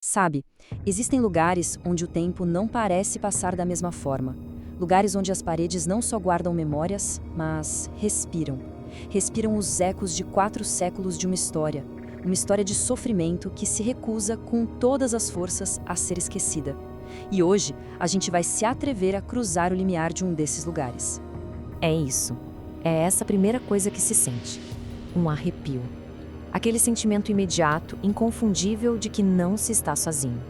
Sabe, existem lugares onde o tempo não parece passar da mesma forma. Lugares onde as paredes não só guardam memórias, mas respiram. Respiram os ecos de 4 séculos de uma história. Uma história de sofrimento que se recusa com todas as forças a ser esquecida. E hoje, a gente vai se atrever a cruzar o limiar de um desses lugares. É isso. É essa primeira coisa que se sente. Um arrepio. Aquele sentimento imediato, inconfundível de que não se está sozinho.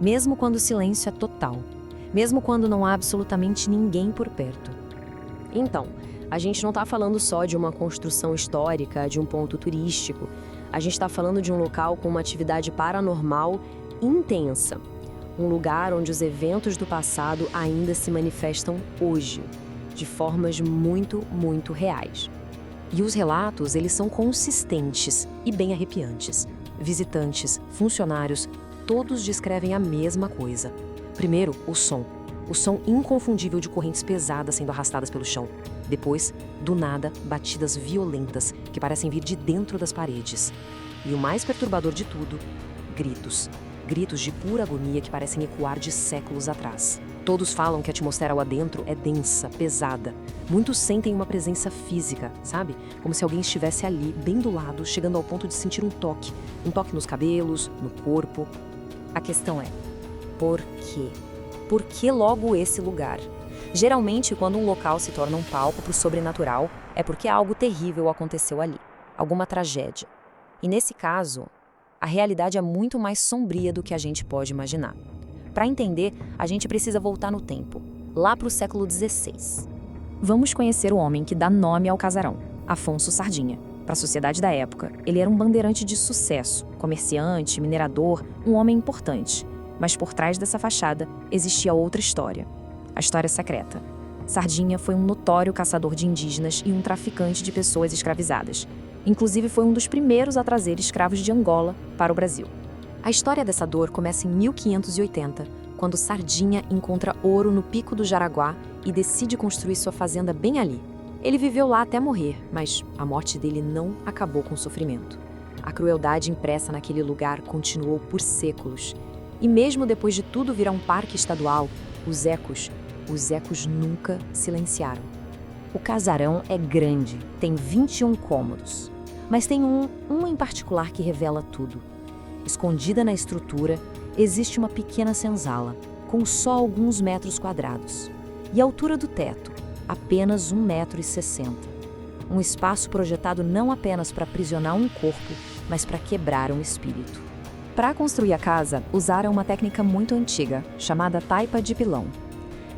Mesmo quando o silêncio é total. Mesmo quando não há absolutamente ninguém por perto. Então, a gente não está falando só de uma construção histórica, de um ponto turístico. A gente está falando de um local com uma atividade paranormal intensa. Um lugar onde os eventos do passado ainda se manifestam hoje, de formas muito, muito reais. E os relatos, eles são consistentes e bem arrepiantes. Visitantes, funcionários, todos descrevem a mesma coisa. Primeiro, o som. O som inconfundível de correntes pesadas sendo arrastadas pelo chão. Depois, do nada, batidas violentas que parecem vir de dentro das paredes. E o mais perturbador de tudo, gritos. Gritos de pura agonia que parecem ecoar de séculos atrás. Todos falam que a atmosfera lá dentro é densa, pesada. Muitos sentem uma presença física, sabe? Como se alguém estivesse ali, bem do lado, chegando ao ponto de sentir um toque. Um toque nos cabelos, no corpo. A questão é, por quê? Por que logo esse lugar? Geralmente, quando um local se torna um palco para o sobrenatural, é porque algo terrível aconteceu ali. Alguma tragédia. E nesse caso, a realidade é muito mais sombria do que a gente pode imaginar. Para entender, a gente precisa voltar no tempo, lá para o século XVI. Vamos conhecer o homem que dá nome ao casarão, Afonso Sardinha. Para a sociedade da época, ele era um bandeirante de sucesso, comerciante, minerador, um homem importante. Mas por trás dessa fachada existia outra história, a história secreta. Sardinha foi um notório caçador de indígenas e um traficante de pessoas escravizadas. Inclusive foi um dos primeiros a trazer escravos de Angola para o Brasil. A história dessa dor começa em 1580, quando Sardinha encontra ouro no Pico do Jaraguá e decide construir sua fazenda bem ali. Ele viveu lá até morrer, mas a morte dele não acabou com o sofrimento. A crueldade impressa naquele lugar continuou por séculos. E mesmo depois de tudo virar um parque estadual, os ecos nunca silenciaram. O casarão é grande, tem 21 cômodos, mas tem um em particular que revela tudo. Escondida na estrutura, existe uma pequena senzala, com só alguns metros quadrados. E a altura do teto, apenas 1,60 m. Um espaço projetado não apenas para aprisionar um corpo, mas para quebrar um espírito. Para construir a casa, usaram uma técnica muito antiga, chamada taipa de pilão.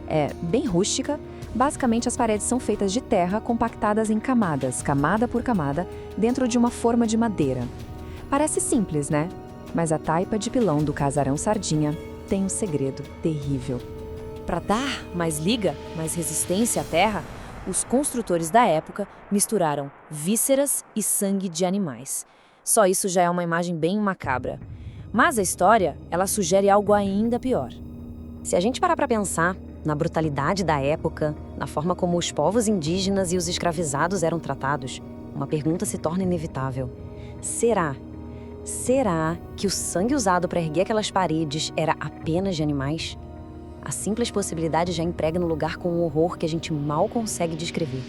É bem rústica, basicamente as paredes são feitas de terra compactadas em camadas, camada por camada, dentro de uma forma de madeira. Parece simples, né? Mas a taipa de pilão do casarão Sardinha tem um segredo terrível. Para dar mais liga, mais resistência à terra, os construtores da época misturaram vísceras e sangue de animais. Só isso já é uma imagem bem macabra. Mas a história, ela sugere algo ainda pior. Se a gente parar para pensar na brutalidade da época, na forma como os povos indígenas e os escravizados eram tratados, uma pergunta se torna inevitável. Será que o sangue usado para erguer aquelas paredes era apenas de animais? A simples possibilidade já impregna no lugar com um horror que a gente mal consegue descrever.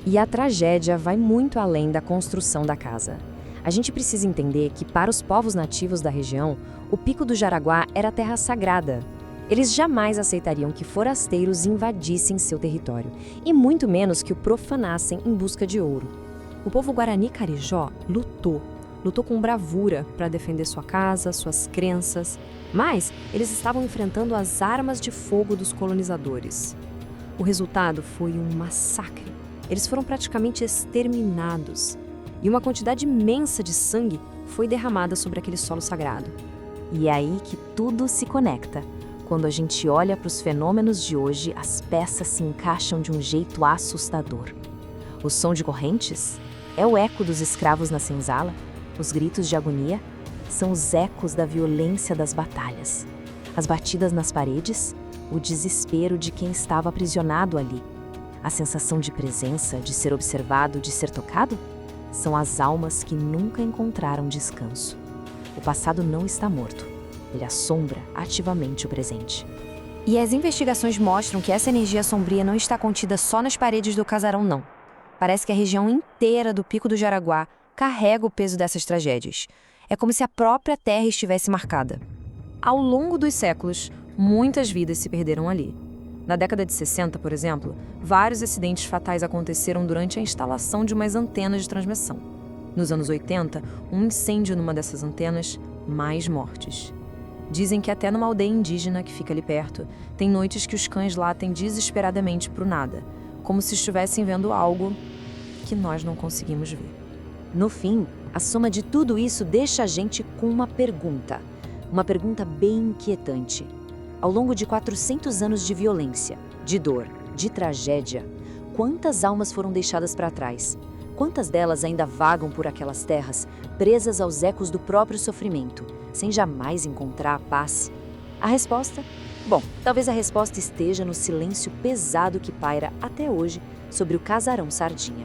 E a tragédia vai muito além da construção da casa. A gente precisa entender que, para os povos nativos da região, o Pico do Jaraguá era terra sagrada. Eles jamais aceitariam que forasteiros invadissem seu território, e muito menos que o profanassem em busca de ouro. O povo Guarani Carijó lutou com bravura para defender sua casa, suas crenças, mas eles estavam enfrentando as armas de fogo dos colonizadores. O resultado foi um massacre. Eles foram praticamente exterminados, e uma quantidade imensa de sangue foi derramada sobre aquele solo sagrado. E é aí que tudo se conecta. Quando a gente olha para os fenômenos de hoje, as peças se encaixam de um jeito assustador. O som de correntes é o eco dos escravos na senzala. Os gritos de agonia são os ecos da violência das batalhas. As batidas nas paredes, o desespero de quem estava aprisionado ali. A sensação de presença, de ser observado, de ser tocado, são as almas que nunca encontraram descanso. O passado não está morto. Ele assombra ativamente o presente. E as investigações mostram que essa energia sombria não está contida só nas paredes do casarão, não. Parece que a região inteira do Pico do Jaraguá carrega o peso dessas tragédias. É como se a própria terra estivesse marcada. Ao longo dos séculos, muitas vidas se perderam ali. Na década de 60, por exemplo, vários acidentes fatais aconteceram durante a instalação de umas antenas de transmissão. Nos anos 80, um incêndio numa dessas antenas, mais mortes. Dizem que até numa aldeia indígena que fica ali perto, tem noites que os cães latem desesperadamente pro nada, como se estivessem vendo algo que nós não conseguimos ver. No fim, a soma de tudo isso deixa a gente com uma pergunta bem inquietante. Ao longo de 400 anos de violência, de dor, de tragédia, quantas almas foram deixadas para trás? Quantas delas ainda vagam por aquelas terras, presas aos ecos do próprio sofrimento, sem jamais encontrar a paz? A resposta? Bom, talvez a resposta esteja no silêncio pesado que paira até hoje sobre o casarão Sardinha.